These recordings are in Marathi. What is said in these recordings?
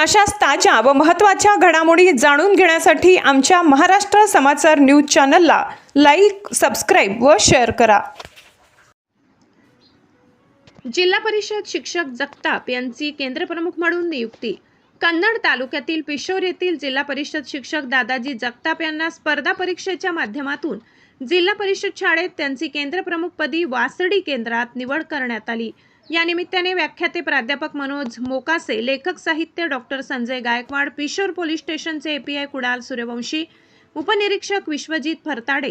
अशाच ताज्या व महत्त्वाच्या घडामोडी जाणून घेण्यासाठी आमच्या महाराष्ट्र समाचार न्यूज चॅनलला लाईक, सबस्क्राईब व शेअर करा। जिल्हा परिषद शिक्षक जगताप यांची केंद्रप्रमुख म्हणून नियुक्ती। कन्नड तालुक्यातील पिशोर येथील जिल्हा परिषद शिक्षक दादाजी जगताप यांना स्पर्धा परीक्षेच्या माध्यमातून जिल्हा परिषद शाळेत त्यांची केंद्रप्रमुखपदी वासडी केंद्रात निवड करण्यात आली। या निमित्ताने व्याख्याते प्राध्यापक मनोज मोकासे, लेखक साहित्य डॉक्टर संजय गायकवाड, पिशोर पोलीस स्टेशनचे एपीआय कुणाल सूर्यवंशी, उपनिरीक्षक विश्वजित फरताडे,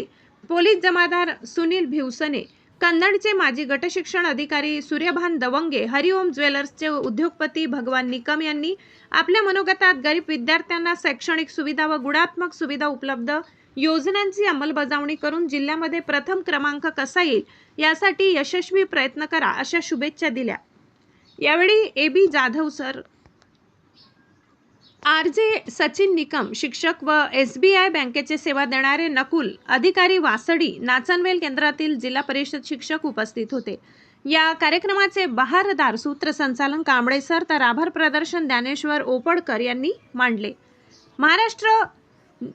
पोलीस जमादार सुनील भिवसने, कन्नडचे माजी गटशिक्षण अधिकारी सूर्यभान दवंगे, हरिओम ज्वेलर्सचे उद्योगपती भगवान निकम यांनी आपल्या मनोगतात गरीब विद्यार्थ्यांना शैक्षणिक सुविधा व गुणात्मक सुविधा उपलब्ध योजनांची अंमलबजावणी करून जिल्ह्यामध्ये प्रथम क्रमांक कसा येईल यासाठी यशस्वी प्रयत्न करा अशा शुभेच्छा दिल्या। यावेळी A B Jadhav sir, R J Sachin Nikam शिक्षक व एसबीआय बँकेचे सेवा देणारे नकुल अधिकारी वासडी नाचनवेल केंद्रातील जिल्हा परिषद शिक्षक उपस्थित होते। या कार्यक्रमाचे बहारदार सूत्रसंचालन कांबळे सर तर आभार प्रदर्शन ज्ञानेश्वर ओपडकर यांनी मांडले। महाराष्ट्र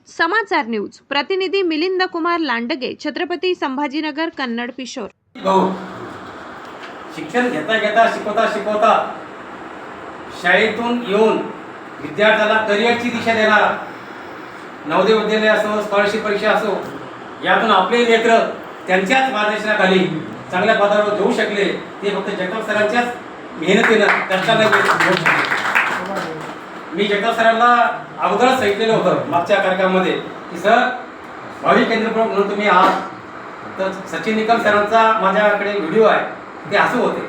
समाचार न्यूज प्रतिनिधी मिलिंद कुमार लांडगे, छत्रपती संभाजीनगर, कन्नड, पिशोर। शिक्षण घेता घेता शिकवता शाळेतून येऊन विद्यार्थ्याला करिअरची दिशा देणारा नवोदय विद्यालय असो, स्कॉलरशिप परीक्षा असो, यातून आपले लेकर त्यांच्याच मार्गदर्शनाखाली चांगल्या पदावर जाऊ शकले ते फक्त जगताप सरांच्याच मेहनतीनं कष्टाने। मी जगताप सरांना अगोदरच सांगितलेलं होतं मागच्या कार्यक्रमामध्ये की सर भावी केंद्रप्रमुख म्हणून तुम्ही आहात, तर सचिन निकम सरांचा माझ्याकडे व्हिडिओ आहे ते असं होते